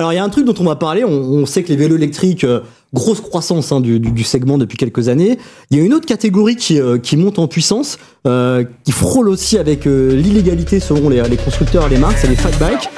Alors il y a un truc dont on va parler, on sait que les vélos électriques, grosse croissance du segment depuis quelques années. Il y a une autre catégorie qui monte en puissance, qui frôle aussi avec l'illégalité selon les constructeurs et les marques, c'est les fat bikes.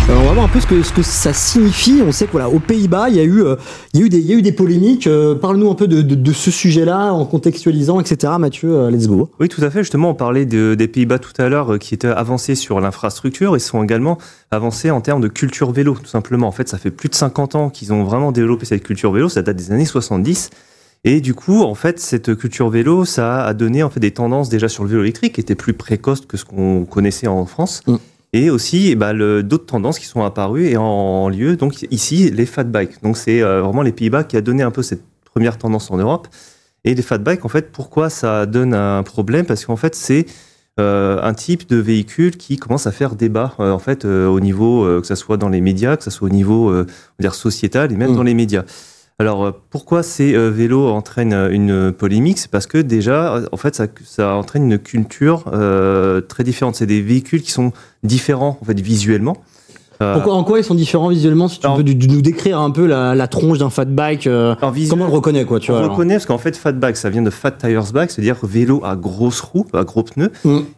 Alors on va voir un peu ce que ça signifie. On sait que voilà, aux Pays-Bas, il y a eu des polémiques. Parle-nous un peu de ce sujet-là en contextualisant, etc. Mathieu, let's go. Oui, tout à fait. Justement, on parlait des Pays-Bas tout à l'heure, qui étaient avancés sur l'infrastructure. Ils sont également avancés en termes de culture vélo, tout simplement. En fait, ça fait plus de 50 ans qu'ils ont vraiment développé cette culture vélo. Ça date des années 70. Et du coup, en fait, cette culture vélo, ça a donné en fait des tendances déjà sur le vélo électrique qui étaient plus précoces que ce qu'on connaissait en France. Et aussi d'autres tendances qui sont apparues et en lieu, donc ici, les fat bikes. Donc c'est vraiment les Pays-Bas qui a donné un peu cette première tendance en Europe. Et les fat bikes, en fait, pourquoi ça donne un problème? Parce qu'en fait, c'est un type de véhicule qui commence à faire débat, en fait, au niveau, que ça soit dans les médias, que ça soit au niveau on va dire sociétal et même dans les médias. Alors, pourquoi ces vélos entraînent une polémique? C'est parce que déjà, en fait, ça entraîne une culture très différente. C'est des véhicules qui sont différents, en fait, visuellement. En quoi ils sont différents visuellement? Si tu peux nous décrire un peu la tronche d'un fat bike, comment on le reconnaît, quoi, tu vois? On le reconnaît parce qu'en fait, fat bike, ça vient de fat tires bike, c'est-à-dire vélo à grosses roues, à gros pneus.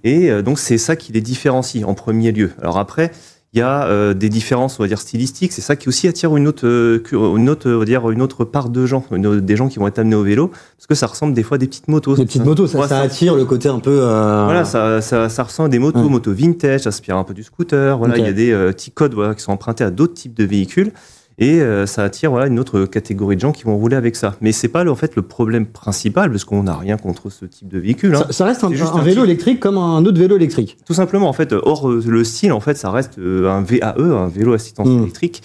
Et donc, c'est ça qui les différencie en premier lieu. Alors après, il y a des différences, on va dire, stylistiques. C'est ça qui aussi attire une autre part de gens, des gens qui vont être amenés au vélo, parce que ça ressemble des fois à des petites motos. Des petites motos, ça attire le côté un peu... Voilà, ça ressemble à des motos vintage, ça aspire un peu du scooter. Voilà, il y a des petits codes qui sont empruntés à d'autres types de véhicules. Et ça attire une autre catégorie de gens qui vont rouler avec ça. Mais c'est pas en fait le problème principal, parce qu'on n'a rien contre ce type de véhicule. Ça reste un vélo électrique comme un autre vélo électrique. Tout simplement, en fait, hors le style, en fait, ça reste un VAE, un vélo assistance électrique,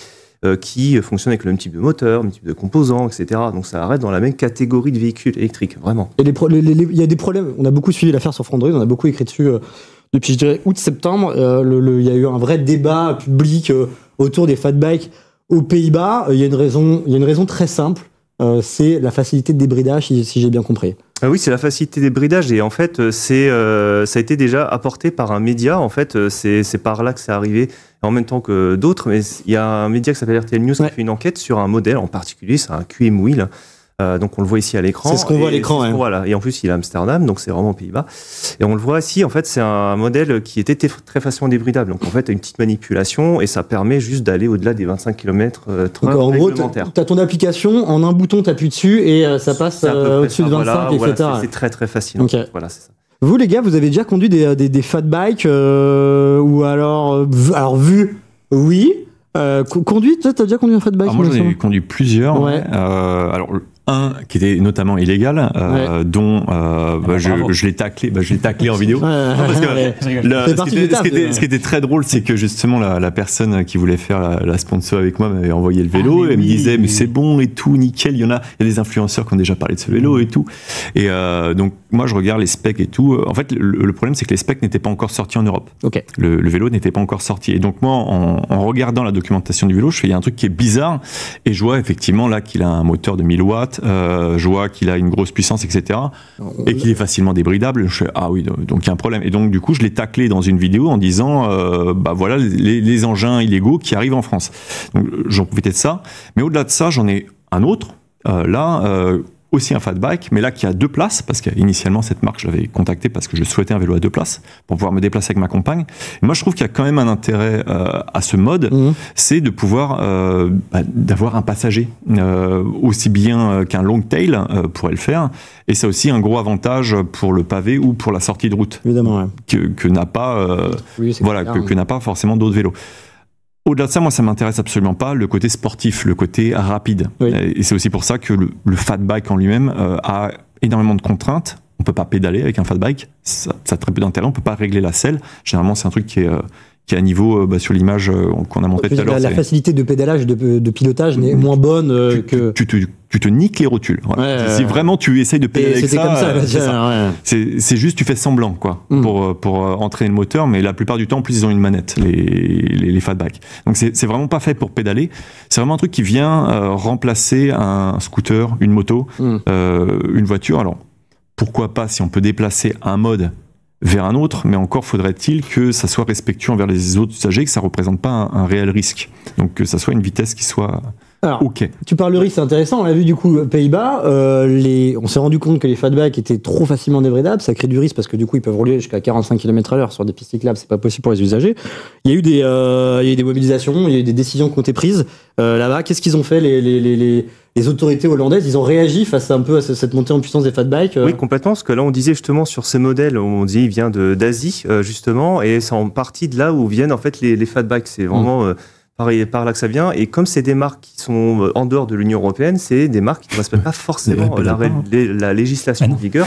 qui fonctionne avec le même type de moteur, le même type de composants, etc. Donc ça reste dans la même catégorie de véhicules électriques, vraiment. Et il y a des problèmes. On a beaucoup suivi l'affaire sur Frandroid, on a beaucoup écrit dessus depuis, je dirais, août-septembre. Il y a eu un vrai débat public autour des fat bikes. Aux Pays-Bas, il y a une raison très simple, c'est la facilité de débridage, si j'ai bien compris. Oui, c'est la facilité de débridage et en fait, ça a été déjà apporté par un média. En fait, c'est par là que c'est arrivé en même temps que d'autres. Mais il y a un média qui s'appelle RTL News qui a fait une enquête sur un modèle en particulier, c'est un QM Wheel. Donc on le voit ici à l'écran. C'est ce qu'on voit à l'écran. Voilà. Et en plus, il est à Amsterdam, donc c'est vraiment aux Pays-Bas. Et on le voit ici, en fait, c'est un modèle qui était très facilement débridable. Donc en fait, une petite manipulation et ça permet juste d'aller au-delà des 25 km/h. Donc en gros, tu as ton application, en un bouton, tu appuies dessus et ça passe au-dessus de 25, etc. Voilà, c'est très très facile. Okay. Voilà, c'est ça. Vous, les gars, vous avez déjà conduit des fat bikes ou alors vu, oui. Conduite, toi, t'as déjà conduit un fat bike? Moi, j'en ai conduit plusieurs. Ouais. Alors, un qui était notamment illégal, dont je l'ai taclé en vidéo. Parce que ce qui était très drôle, c'est que justement la personne qui voulait faire la sponsor avec moi m'avait envoyé le vélo et elle me disait mais c'est bon et tout, nickel, il y a des influenceurs qui ont déjà parlé de ce vélo et tout. Et donc moi je regarde les specs et tout. En fait le problème c'est que les specs n'étaient pas encore sortis en Europe. Okay. Le vélo n'était pas encore sorti. Et donc moi en regardant la documentation du vélo, je fais il y a un truc qui est bizarre et je vois effectivement là qu'il a un moteur de 1000 watts. Je vois qu'il a une grosse puissance, etc. Et qu'il est facilement débridable. Je fais, ah oui, donc il y a un problème. Et donc, du coup, je l'ai taclé dans une vidéo en disant, voilà, les engins illégaux qui arrivent en France. Donc, j'en profitais de ça. Mais au-delà de ça, j'en ai un autre. Aussi un fat bike, mais là qui a 2 places, parce qu'initialement cette marque je l'avais contactée parce que je souhaitais un vélo à 2 places pour pouvoir me déplacer avec ma compagne. Et moi je trouve qu'il y a quand même un intérêt à ce mode, c'est de pouvoir d'avoir un passager aussi bien qu'un long tail pourrait le faire, et c'est aussi un gros avantage pour le pavé ou pour la sortie de route. Évidemment, que n'a pas que n'a pas forcément d'autres vélos. Au-delà de ça, moi, ça m'intéresse absolument pas le côté sportif, le côté rapide. Oui. Et c'est aussi pour ça que le fat bike en lui-même a énormément de contraintes. On peut pas pédaler avec un fat bike, ça a très peu d'intérêt. On peut pas régler la selle. Généralement, c'est un truc qui est à niveau sur l'image qu'on a montré tout à l'heure. La facilité de pédalage, de pilotage n'est moins bonne que... Tu te niques les rotules. Voilà. Si vraiment tu essayes de pédaler avec ça, c'est juste tu fais semblant quoi, pour entraîner le moteur, mais la plupart du temps en plus ils ont une manette, les fat bikes. Donc c'est vraiment pas fait pour pédaler. C'est vraiment un truc qui vient remplacer un scooter, une moto, une voiture. Alors pourquoi pas si on peut déplacer un mode vers un autre, mais encore faudrait-il que ça soit respectueux envers les autres usagers, que ça représente pas un réel risque. Donc que ça soit une vitesse qui soit OK. Tu parles de risque, c'est intéressant. On l'a vu du coup aux Pays-Bas, on s'est rendu compte que les fatbikes étaient trop facilement débridables. Ça crée du risque parce que du coup ils peuvent rouler jusqu'à 45 km/h sur des pistes cyclables, c'est pas possible pour les usagers. Il y a eu des mobilisations, il y a eu des décisions qui ont été prises là-bas. Qu'est-ce qu'ils ont fait les autorités hollandaises? Ils ont réagi face à cette montée en puissance des fatbikes. Oui, complètement, parce que là on disait justement sur ces modèles, on dit il vient d'Asie justement, et c'est en partie de là où viennent en fait les fatbikes. C'est vraiment par là que ça vient, et comme c'est des marques qui sont en dehors de l'Union européenne, c'est des marques qui ne respectent pas forcément la législation en vigueur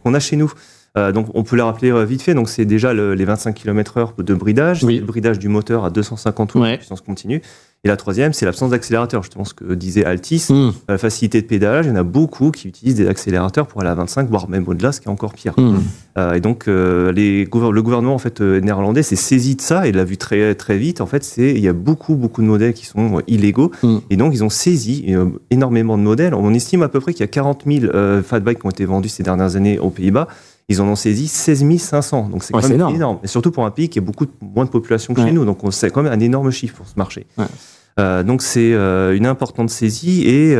qu'on a chez nous. Donc on peut les rappeler vite fait. Donc c'est déjà les 25 km/h de bridage, le bridage du moteur à 250 watts de puissance continue. Et la troisième, c'est l'absence d'accélérateur. Justement, ce que disait Altis, la facilité de pédalage. Il y en a beaucoup qui utilisent des accélérateurs pour aller à 25, voire même au-delà, ce qui est encore pire. Et donc le gouvernement en fait néerlandais s'est saisi de ça et l'a vu très très vite. En fait, il y a beaucoup de modèles qui sont illégaux, et donc ils ont saisi énormément de modèles. On estime à peu près qu'il y a 40 000 fatbikes qui ont été vendus ces dernières années aux Pays-Bas. Ils en ont saisi 16 500, donc c'est quand même énorme. Et surtout pour un pays qui a beaucoup moins de population que chez nous, donc c'est quand même un énorme chiffre pour ce marché. Donc c'est une importante saisie, et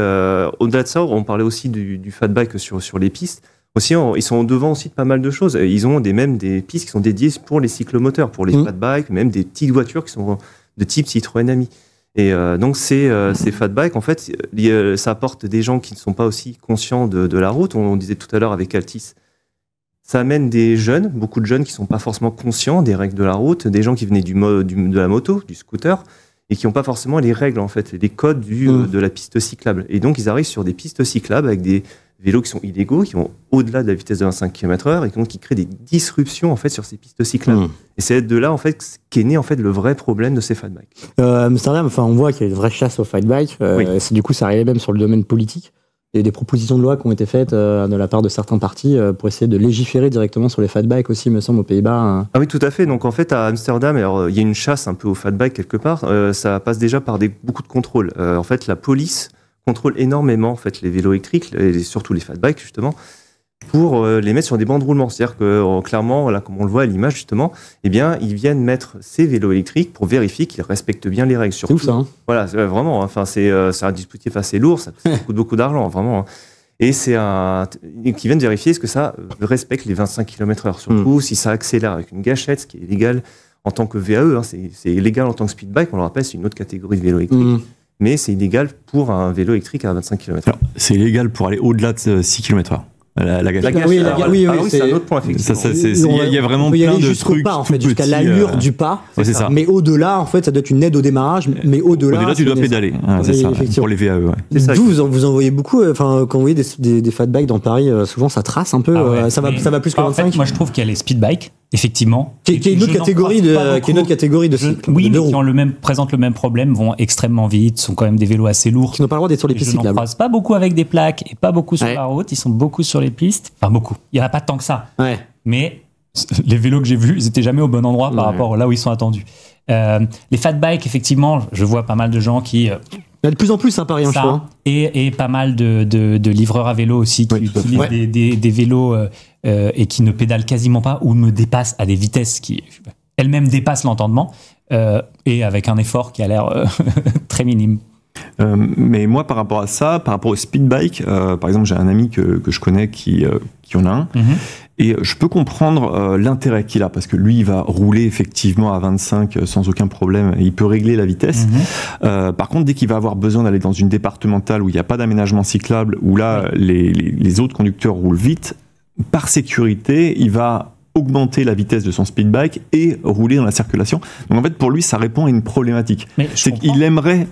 au-delà de ça, on parlait aussi du fatbike sur les pistes. Aussi, ils sont au devant aussi de pas mal de choses. Ils ont même des pistes qui sont dédiées pour les cyclomoteurs, pour les fatbikes, même des petites voitures qui sont de type Citroën Ami. Et donc ces fatbikes, en fait, ça apporte des gens qui ne sont pas aussi conscients de la route. On disait tout à l'heure avec Altis. Ça amène des jeunes, beaucoup de jeunes qui ne sont pas forcément conscients des règles de la route, des gens qui venaient de la moto, du scooter, et qui n'ont pas forcément les règles, en fait, les codes de la piste cyclable. Et donc, ils arrivent sur des pistes cyclables avec des vélos qui sont illégaux, qui vont au-delà de la vitesse de 25 km/h, et donc qui créent des disruptions, en fait, sur ces pistes cyclables. Et c'est de là, en fait, qu'est né, en fait, le vrai problème de ces fatbikes. Amsterdam, on voit qu'il y a une vraie chasse aux fatbikes. Du coup, ça arrivait même sur le domaine politique. Il y a des propositions de loi qui ont été faites de la part de certains partis pour essayer de légiférer directement sur les fatbikes aussi, me semble, aux Pays-Bas. Ah oui, tout à fait. Donc en fait, à Amsterdam, alors il y a une chasse un peu aux fatbikes quelque part. Ça passe déjà par beaucoup de contrôles. En fait, la police contrôle énormément en fait les vélos électriques et surtout les fatbikes justement, pour les mettre sur des bancs de roulement. C'est-à-dire que clairement, là, comme on le voit à l'image justement, eh bien, ils viennent mettre ces vélos électriques pour vérifier qu'ils respectent bien les règles. Surtout. C'est ouf ça. Voilà, vraiment. Enfin, c'est un dispositif assez lourd, ça coûte beaucoup d'argent, vraiment. Et qui viennent vérifier est-ce que ça respecte les 25 km/h. Surtout si ça accélère avec une gâchette, ce qui est illégal en tant que VAE. Hein, c'est illégal en tant que speedbike. On le rappelle, c'est une autre catégorie de vélo électrique. Mais c'est illégal pour un vélo électrique à 25 km/h. C'est illégal pour aller au-delà de 6 km/h. La gâchette. Oui, c'est un autre point, effectivement. Il y a vraiment plein de trucs pas, en fait, jusqu'à l'allure du pas. C'est ça. Mais au-delà, en fait, ça doit être une aide au démarrage. Mais au-delà, tu dois pédaler. C'est ça. Pour les VAE. Vous en voyez beaucoup. Enfin, quand vous voyez des fatbikes dans Paris, souvent ça trace un peu. Ça va plus que 25. En fait, moi, je trouve qu'il y a les speedbikes, effectivement. Qui est une autre catégorie de. Oui, mais qui présentent le même problème, vont extrêmement vite, sont quand même des vélos assez lourds. Qui n'ont pas le droit d'être sur les pistes cyclables. Je n'en croise pas beaucoup avec des plaques et pas beaucoup sur la route. Ils sont beaucoup sur les pistes. Enfin, beaucoup. Il n'y en a pas tant que ça. Mais les vélos que j'ai vus, ils n'étaient jamais au bon endroit par rapport là où ils sont attendus. Les fatbikes, effectivement, je vois pas mal de gens qui... Il y a de plus en plus, Paris, je crois. Et pas mal de livreurs à vélo aussi qui utilisent des vélos et qui ne pédalent quasiment pas ou me dépassent à des vitesses qui elles-mêmes dépassent l'entendement et avec un effort qui a l'air très minime. Mais moi, par rapport à ça, par rapport au speedbike, par exemple, j'ai un ami que je connais qui en a un. Et je peux comprendre l'intérêt qu'il a, parce que lui, il va rouler effectivement à 25 sans aucun problème, il peut régler la vitesse. Par contre, dès qu'il va avoir besoin d'aller dans une départementale où il n'y a pas d'aménagement cyclable, où là, les autres conducteurs roulent vite, par sécurité, il va augmenter la vitesse de son speedbike et rouler dans la circulation. Donc en fait, pour lui, ça répond à une problématique. C'est qu'il aimerait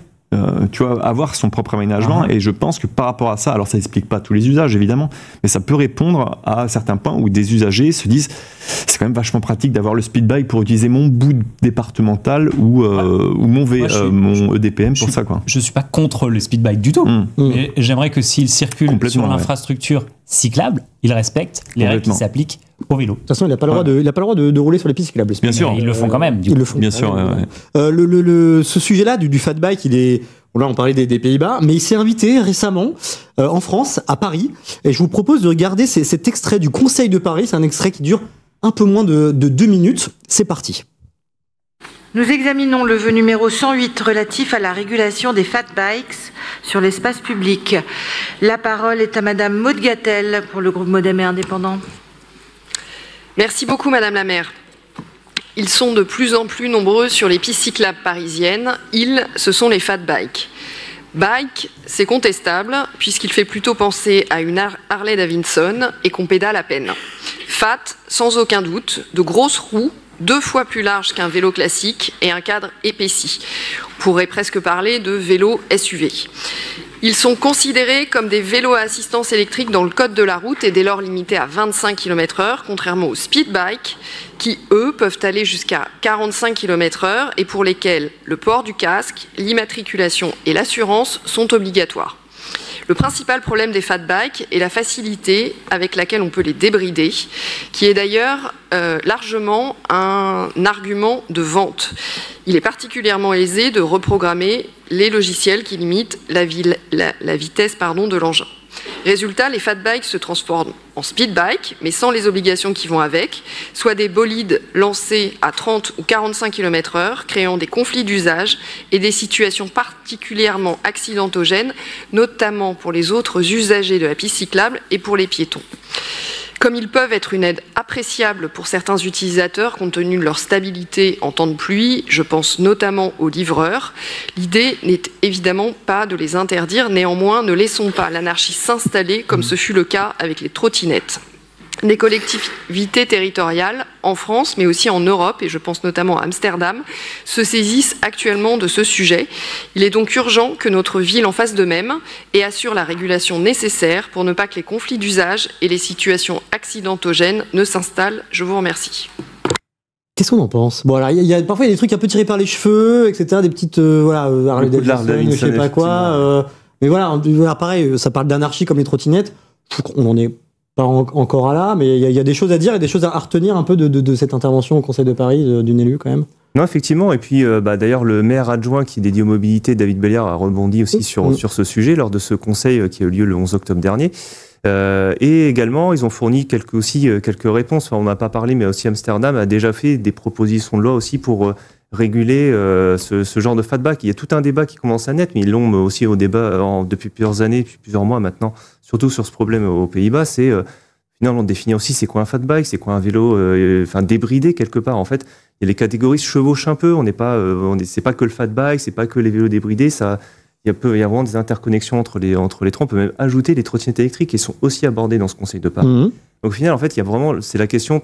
avoir son propre aménagement, et je pense que par rapport à ça, alors ça n'explique pas tous les usages évidemment, mais ça peut répondre à certains points où des usagers se disent c'est quand même vachement pratique d'avoir le speedbike pour utiliser mon bout départemental ou mon EDPM pour ça, quoi. Je suis pas contre le speedbike du tout, mais j'aimerais que s'il circule sur l'infrastructure cyclable, il respecte les règles qui s'appliquent au vélo. De toute façon, il n'a pas le droit de rouler sur les pistes cyclables. Bien sûr, ils le font quand même. Ils le font. Bien sûr. Ce sujet-là du fatbike, Là, on parlait des Pays-Bas, mais il s'est invité récemment en France, à Paris, et je vous propose de regarder cet extrait du Conseil de Paris. C'est un extrait qui dure un peu moins de 2 minutes. C'est parti. Nous examinons le vœu numéro 108 relatif à la régulation des fat bikes sur l'espace public. La parole est à Madame Maud Gattel pour le groupe Modem et Indépendant. Merci beaucoup Madame la maire. Ils sont de plus en plus nombreux sur les pistes cyclables parisiennes. Ce sont les fat bikes. Bike, c'est contestable puisqu'il fait plutôt penser à une Harley Davidson et qu'on pédale à peine. Fat, sans aucun doute, de grosses roues, 2 fois plus larges qu'un vélo classique et un cadre épaissi. On pourrait presque parler de vélo SUV. Ils sont considérés comme des vélos à assistance électrique dans le code de la route et dès lors limités à 25 km/h, contrairement aux speed bikes qui, eux, peuvent aller jusqu'à 45 km/h et pour lesquels le port du casque, l'immatriculation et l'assurance sont obligatoires. Le principal problème des fat bikes est la facilité avec laquelle on peut les débrider, qui est d'ailleurs largement un argument de vente. Il est particulièrement aisé de reprogrammer les logiciels qui limitent la vitesse de l'engin. Résultat, les fat bikes se transforment en speed bike, mais sans les obligations qui vont avec, soit des bolides lancés à 30 ou 45 km/h, créant des conflits d'usage et des situations particulièrement accidentogènes, notamment pour les autres usagers de la piste cyclable et pour les piétons. Comme ils peuvent être une aide appréciable pour certains utilisateurs compte tenu de leur stabilité en temps de pluie, je pense notamment aux livreurs, l'idée n'est évidemment pas de les interdire, néanmoins ne laissons pas l'anarchie s'installer comme ce fut le cas avec les trottinettes. Des collectivités territoriales en France, mais aussi en Europe, et je pense notamment à Amsterdam, se saisissent actuellement de ce sujet. Il est donc urgent que notre ville en fasse de même et assure la régulation nécessaire pour ne pas que les conflits d'usage et les situations accidentogènes ne s'installent. Je vous remercie. Qu'est-ce qu'on en pense? Bon, alors, parfois, il y a des trucs un peu tirés par les cheveux, etc., des petites, Harley Davidson, je sais pas quoi. Mais voilà, pareil, ça parle d'anarchie comme les trottinettes. On en est pas encore à là, mais il y a des choses à dire et des choses à retenir un peu de cette intervention au Conseil de Paris d'une élue quand même. Non, effectivement. Et puis, d'ailleurs, le maire adjoint qui est dédié aux mobilités, David Belliard, a rebondi aussi sur ce sujet lors de ce conseil qui a eu lieu le 11 octobre dernier. Et également, ils ont fourni quelques réponses. Enfin, on n'a pas parlé, mais aussi Amsterdam a déjà fait des propositions de loi aussi pour réguler ce genre de fatback. Il y a tout un débat qui commence à naître, mais ils l'ont aussi au débat depuis plusieurs années, depuis plusieurs mois maintenant, surtout sur ce problème aux Pays-Bas. C'est finalement de définir aussi c'est quoi un fatbike, c'est quoi un vélo débridé quelque part. En fait, il y a les catégories se chevauchent un peu. C'est pas que le fatbike, c'est pas que les vélos débridés. Il peut y avoir vraiment des interconnexions entre les trois. On peut même ajouter les trottinettes électriques qui sont aussi abordées dans ce Conseil de Paris. Donc au final, en fait, c'est la question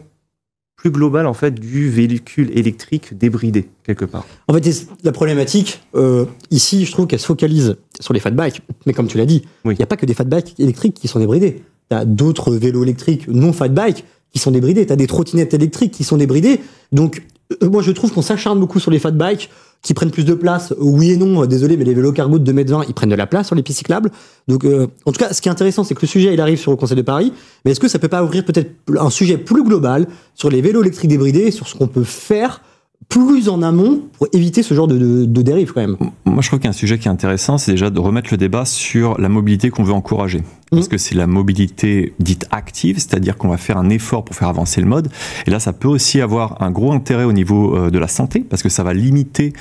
plus globale en fait du véhicule électrique débridé quelque part. En fait, la problématique ici, je trouve qu'elle se focalise sur les fatbikes, mais comme tu l'as dit, il n'y a pas que des fatbikes électriques qui sont débridés. Tu as d'autres vélos électriques non fatbikes qui sont débridés. Tu as des trottinettes électriques qui sont débridées. Donc moi, je trouve qu'on s'acharne beaucoup sur les fatbikes qui prennent plus de place. Oui et non, désolé, mais les vélos cargo de 2,20 m, ils prennent de la place sur les pistes cyclables. Donc, en tout cas, ce qui est intéressant, c'est que le sujet, il arrive sur le Conseil de Paris. Mais est-ce que ça peut pas ouvrir peut-être un sujet plus global sur les vélos électriques débridés, sur ce qu'on peut faire plus en amont pour éviter ce genre de dérive quand même? Moi, je trouve qu'un sujet qui est intéressant, c'est déjà de remettre le débat sur la mobilité qu'on veut encourager. Parce que c'est la mobilité dite active, c'est-à-dire qu'on va faire un effort pour faire avancer le mode. Et là, ça peut aussi avoir un gros intérêt au niveau de la santé, parce que ça va limiter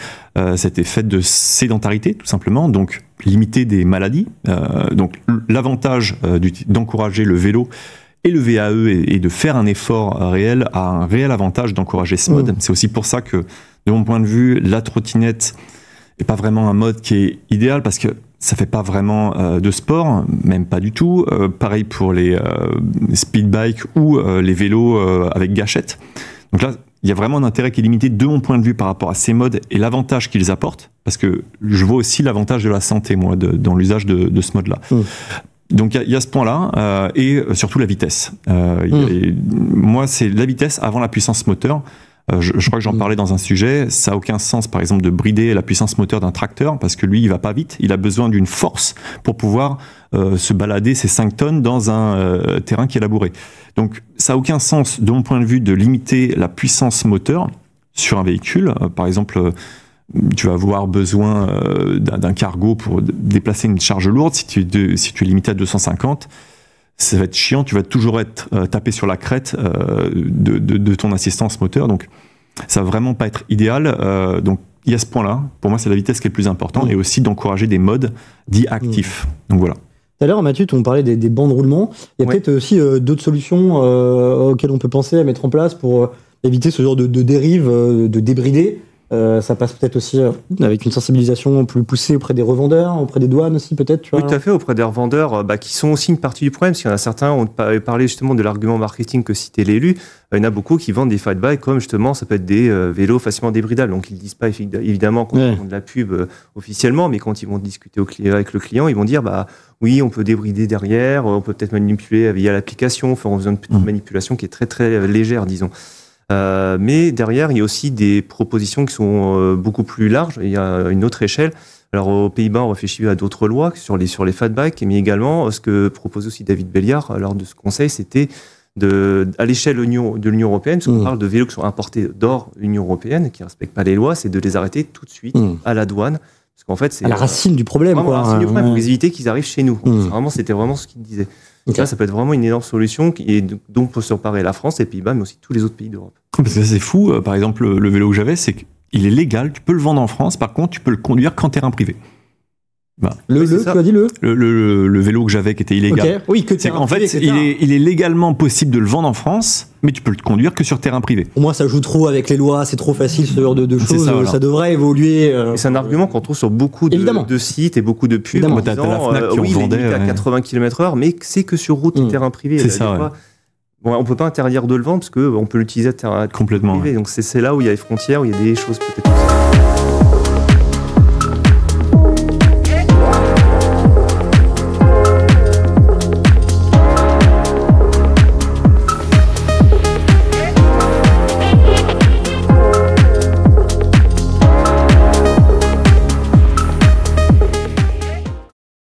cet effet de sédentarité, tout simplement, donc limiter des maladies. Donc l'avantage d'encourager le vélo et le VAE et de faire un effort réel a un réel avantage d'encourager ce mode. C'est aussi pour ça que, de mon point de vue, la trottinette n'est pas vraiment un mode qui est idéal parce que ça fait pas vraiment de sport, même pas du tout. Pareil pour les speed bikes ou les vélos avec gâchette. Donc là, il y a vraiment un intérêt qui est limité de mon point de vue par rapport à ces modes et l'avantage qu'ils apportent, parce que je vois aussi l'avantage de la santé, moi, dans l'usage de ce mode-là. Donc il y a ce point-là et surtout la vitesse. Moi, c'est la vitesse avant la puissance moteur. Je crois que j'en parlais dans un sujet. Ça n'a aucun sens, par exemple, de brider la puissance moteur d'un tracteur parce que lui, il va pas vite. Il a besoin d'une force pour pouvoir se balader ses 5 tonnes dans un terrain qui est labouré. Donc ça n'a aucun sens, de mon point de vue, de limiter la puissance moteur sur un véhicule. Par exemple, tu vas avoir besoin d'un cargo pour déplacer une charge lourde. Si tu es limité à 250, ça va être chiant. Tu vas toujours être tapé sur la crête de ton assistance moteur. Donc, ça va vraiment pas être idéal. Donc, il y a ce point-là. Pour moi, c'est la vitesse qui est le plus important et aussi d'encourager des modes dits actifs. Donc, voilà. Tout à l'heure, Mathieu, on parlait des bancs de roulement. Il y a peut-être aussi d'autres solutions auxquelles on peut penser à mettre en place pour éviter ce genre de dérive, de débrider. Ça passe peut-être aussi avec une sensibilisation plus poussée auprès des revendeurs, auprès des douanes aussi peut-être. Tu vois, oui, tout à fait, auprès des revendeurs qui sont aussi une partie du problème, parce qu'il y en a certains, on parlait justement de l'argument marketing que citait l'élu, il y en a beaucoup qui vendent des fat bikes comme justement ça peut être des vélos facilement débridables, donc ils ne disent pas évidemment quand ils font de la pub officiellement, mais quand ils vont discuter avec le client, ils vont dire oui, on peut débrider derrière, on peut peut-être manipuler via l'application, en faisant une petite manipulation qui est très très légère, disons. Mais derrière, il y a aussi des propositions qui sont beaucoup plus larges. Il y a une autre échelle. Alors, aux Pays-Bas, on réfléchit à d'autres lois sur les fat bikes, mais également, ce que proposait aussi David Belliard lors de ce conseil, c'était à l'échelle de l'Union européenne, parce qu'on parle de vélos qui sont importés d'hors l'Union européenne, qui ne respectent pas les lois, c'est de les arrêter tout de suite à la douane. Parce qu'en fait, c'est à la racine du problème. La racine du problème, pour éviter qu'ils arrivent chez nous. C'était vraiment ce qu'il disait. Okay. Ça peut être vraiment une énorme solution dont peut s'emparer la France, les Pays-Bas, mais aussi tous les autres pays d'Europe. Parce que c'est fou. Par exemple, le vélo que j'avais, c'est qu'il est légal, tu peux le vendre en France, par contre, tu peux le conduire qu'en terrain privé. Tu as dit le vélo que j'avais qui était illégal. Okay. Oui, c'est qu'en fait, il est légalement possible de le vendre en France, mais tu peux le conduire que sur terrain privé. Pour moi, ça joue trop avec les lois, c'est trop facile ce genre de choses. Ça devrait évoluer. Et c'est un argument qu'on trouve sur beaucoup de sites et beaucoup de pubs. T'as la Fnac qui en vendait à 80 km/h, mais c'est que sur route et terrain privé. C'est ça. On ne peut pas interdire de le vendre parce qu'on peut l'utiliser à terrain complètement privé. Donc c'est là où il y a les frontières, où il y a des choses peut-être.